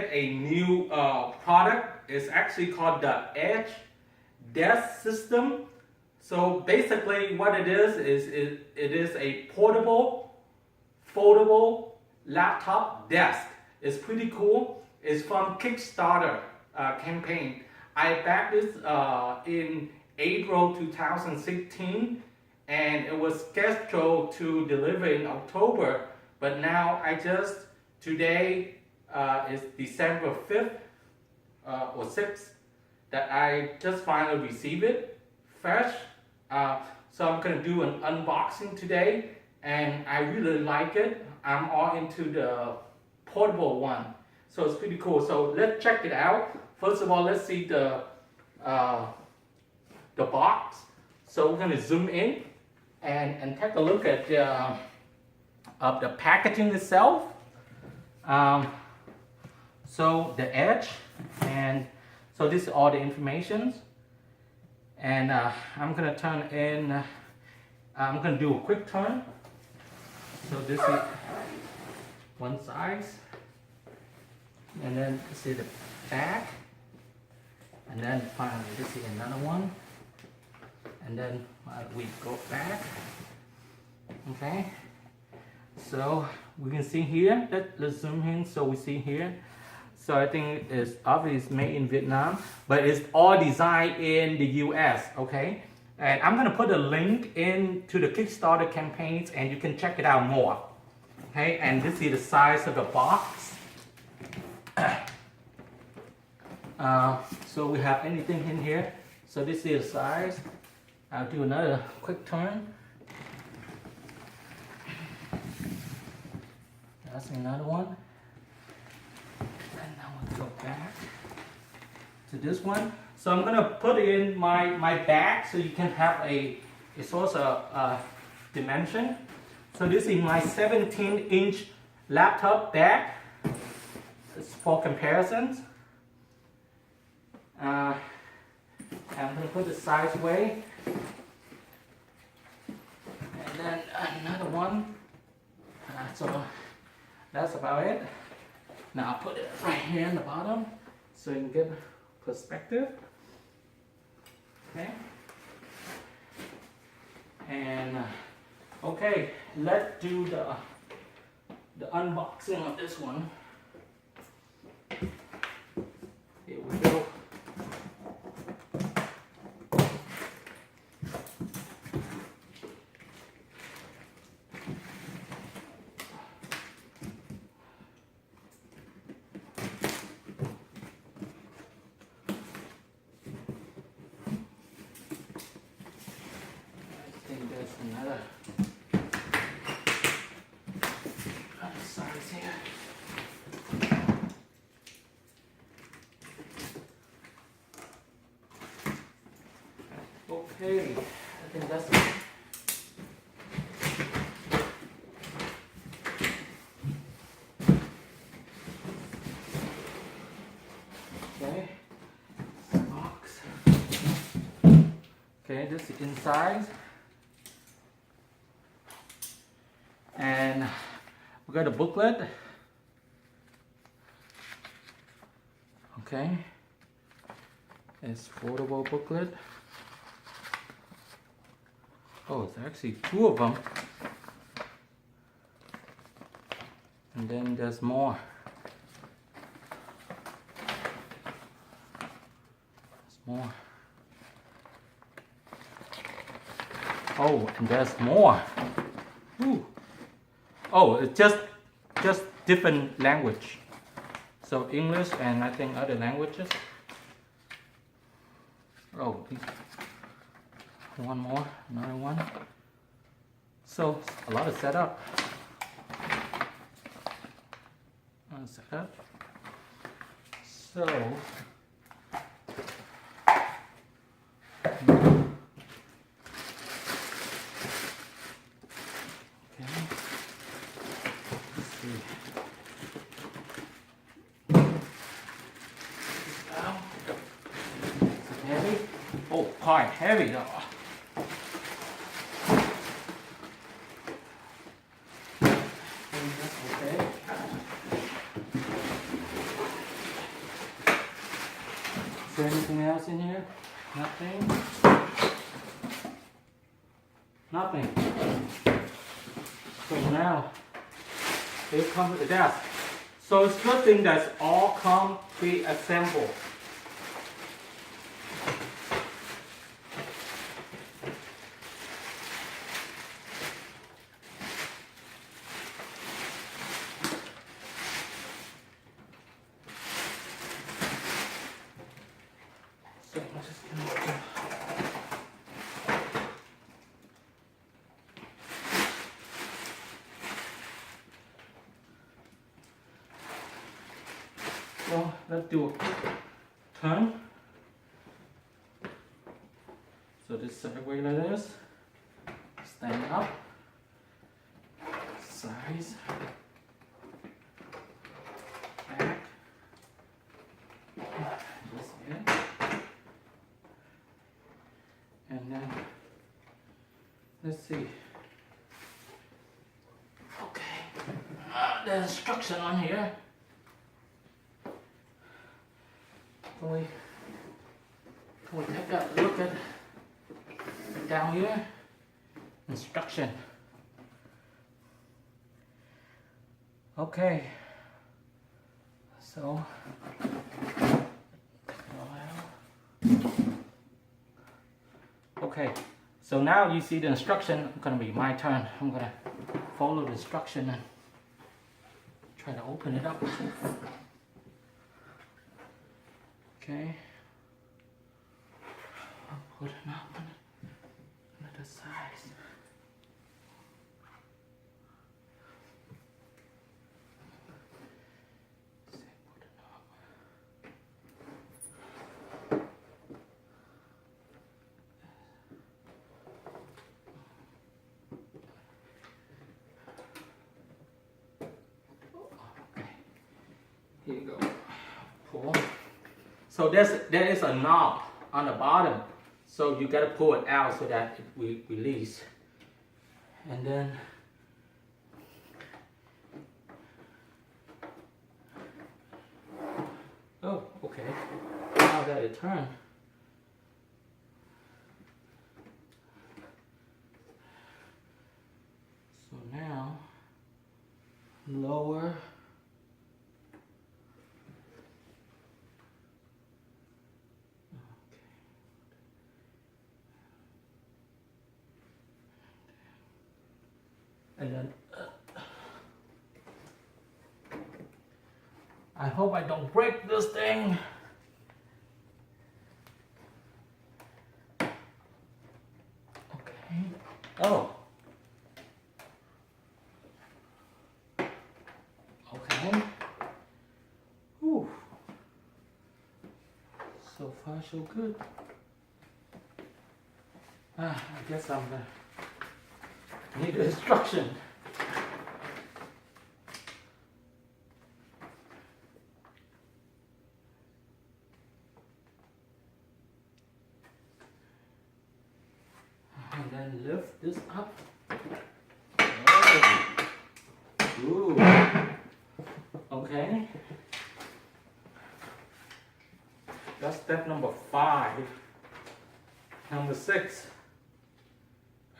get a new product. It's actually called the Edge Desk System. So basically what it is it is a portable, foldable laptop desk. It's pretty cool. It's from Kickstarter campaign. I backed this in April 2016 and it was scheduled to deliver in October, but now today is December 5th or 6th that I just finally received it fresh. So I'm gonna do an unboxing today and I really like it. I'm all into the portable one. So it's pretty cool. So let's check it out. First of all, let's see the box. So we're gonna zoom in and take a look at the packaging itself. So the edge, and so this is all the information. And I'm gonna turn in. I'm gonna do a quick turn. So this is one side, and then this is the back, and then finally this is another one, and then we go back. Okay, so we can see here. Let's zoom in so we see here. So I think it's obviously made in Vietnam, but it's all designed in the US, okay? And I'm gonna put a link into the Kickstarter campaigns and you can check it out more. Okay, and this is the size of the box. So we have anything in here. So this is the size. I'll do another quick turn. That's another one. And now we'll go back to this one. So I'm gonna put it in my bag so you can have a source of dimension. So this is my 17-inch laptop bag. It's for comparisons. I'm gonna put it sideways. And then another one. So that's about it. Now I'll put it right here in the bottom so you can get perspective. Okay. And okay, let's do the unboxing of this one. Here we go. Another size here. Okay, I think that's it. Okay, box. Okay, this is inside. And we got a booklet. Okay, it's foldable booklet. Oh, it's actually two of them. And then there's more. There's more. Oh, and there's more. Ooh. Oh, it's just different language. So English and I think other languages. Oh, one more, another one. So a lot of setup. Setup. So quite heavy though. Okay. Is there anything else in here? Nothing. Nothing. So now, they come with the desk. So it's good thing that's all come pre-assembled. So I'm just gonna so let's do a quick turn. So this sideways like this. Stand up. Size. Back. This in. And then let's see. Okay. The instruction on here. Can we take a look at down here? Instruction. Okay. So okay. So now you see the instruction. It's gonna be my turn. I'm gonna follow the instruction and try to open it up. Okay. I'll put it up on the size. Put it up. Okay. Here you go. Pull. So there is a knob on the bottom, so you gotta pull it out so that it will release. And then oh, okay. Now that it turned. So now lower. And then I hope I don't break this thing. Okay. Oh. Okay. Whew. So far so good. I guess I'm gonna need the instruction. And then lift this up. Oh. Ooh. Okay. That's step number 5. Number 6.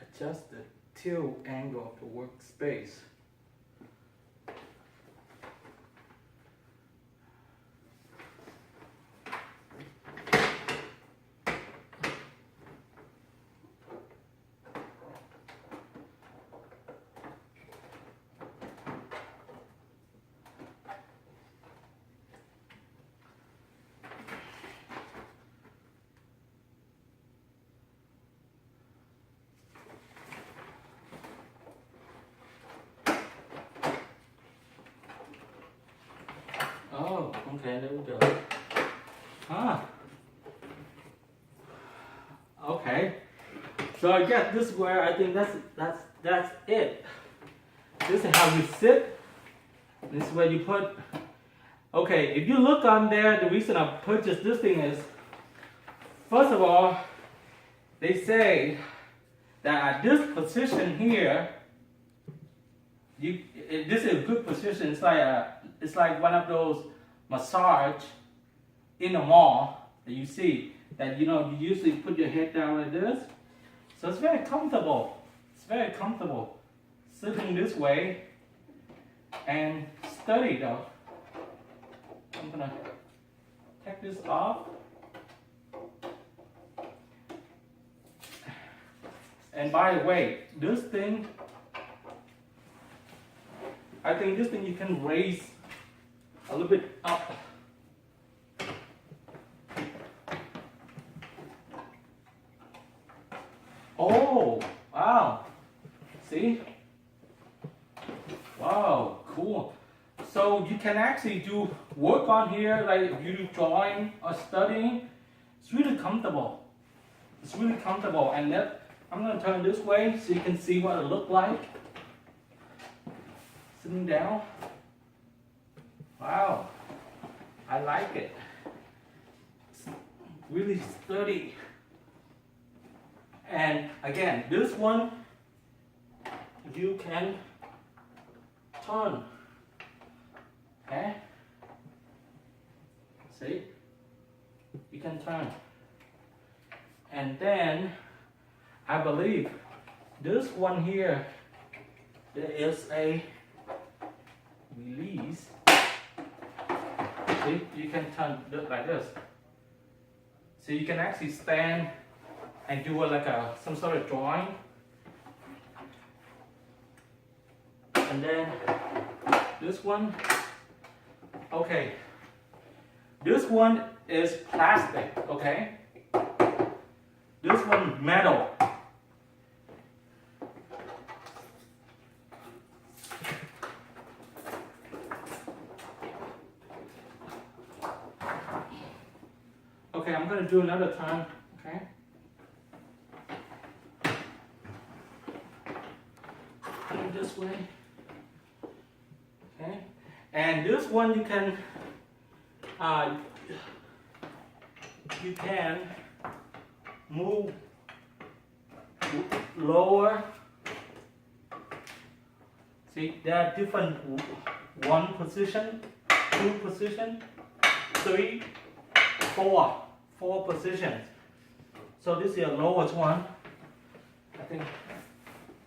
Adjust the tilt angle of the workspace. Oh, okay, there we go. Ah. Okay. So I guess this is where I think that's it. This is how you sit. This is where you put. Okay, if you look on there, the reason I purchased this thing is, first of all, they say that at this position here, this is a good position. It's like one of those massage in the mall. And you see that you usually put your head down like this. So it's very comfortable. It's very comfortable sitting this way and study though. I'm gonna take this off. And by the way, this thing, I think this thing you can raise a little bit up. Oh, wow. See? Wow, cool. So you can actually do work on here, like if you do drawing or studying. It's really comfortable. It's really comfortable. And I'm going to turn this way so you can see what it looks like. Sitting down. Wow. I like it. It's really sturdy. And again, this one you can turn. Okay? See? You can turn. And then I believe this one here, there is a release. See, you can turn it like this. So you can actually stand and do some sort of drawing. And then this one, okay. This one is plastic, okay? This one metal. Okay, I'm gonna do another turn, okay? Turn this way. Okay, and this one you can move lower. See, there are different 1 position, 2 position, 3, 4 positions. So this is the lowest one. I think.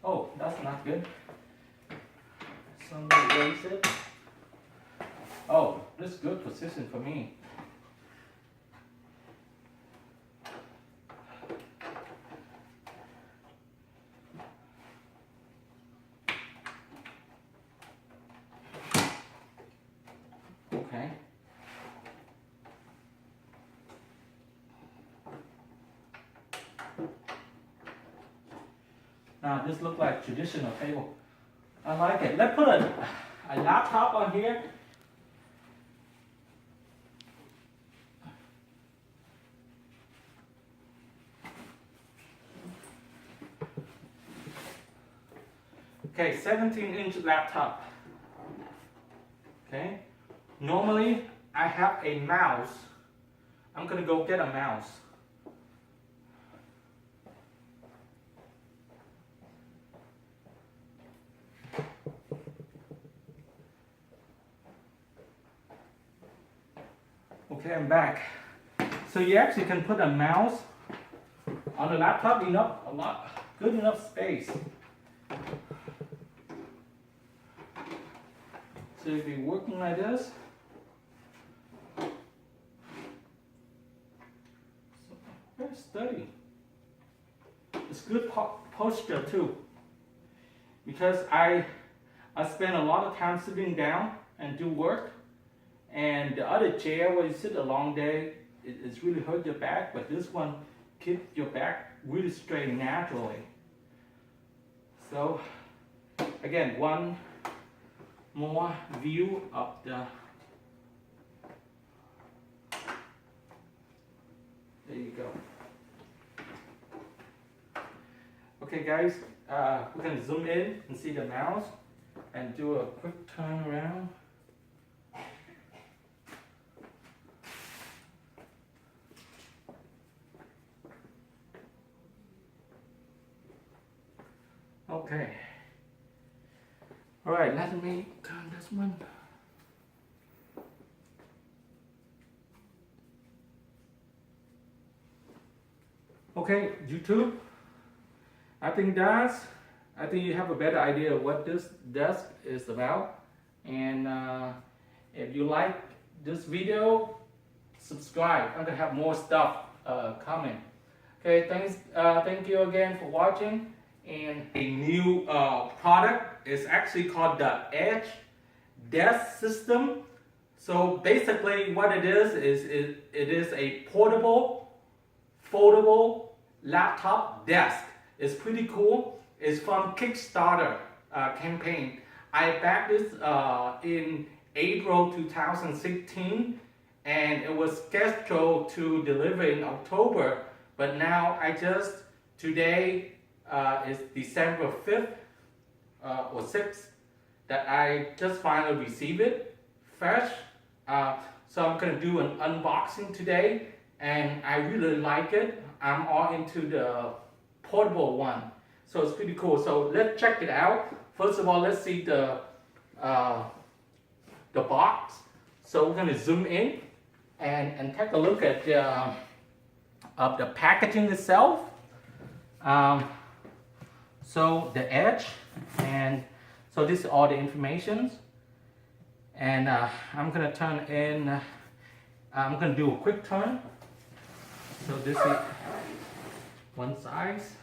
Oh, that's not good. Somebody raise it. Oh, this is good position for me. Okay. Now this looks like traditional table. I like it. Let's put a laptop on here. Okay, 17-inch laptop. Okay. Normally I have a mouse. I'm gonna go get a mouse. Okay, I'm back. So you actually can put a mouse on the laptop, good enough space. So if you're working like this, very steady. It's good posture too, because I spend a lot of time sitting down and do work. And the other chair where you sit a long day, it's really hurt your back, but this one keeps your back really straight naturally. So again, one more view of the, there you go. Okay guys, we can zoom in and see the mouse and do a quick turn around. Okay. All right, let me turn this one. Okay, YouTube. I think you have a better idea of what this desk is about. And if you like this video, subscribe. I'm gonna have more stuff coming. Okay, thank you again for watching. And a new product is actually called the Edge Desk System. So basically, what it is it is a portable, foldable laptop desk. It's pretty cool. It's from Kickstarter campaign. I backed this in April 2016, and it was scheduled to deliver in October. But now today is December 5th or 6th that I just finally received it fresh. So I'm gonna do an unboxing today, and I really like it. I'm all into the portable one, so it's pretty cool. So let's check it out. First of all, let's see the box. So we're gonna zoom in and take a look at the packaging itself. So the edge, and so this is all the information. And I'm gonna turn in. I'm gonna do a quick turn. So this is one size,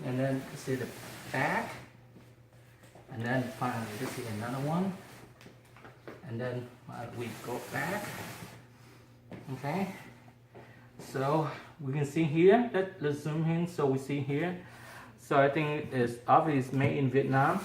and then this is the back, and then finally this is another one, and then we go back. Okay. So we can see here. Let's zoom in so we see here. So I think it's obviously made in Vietnam.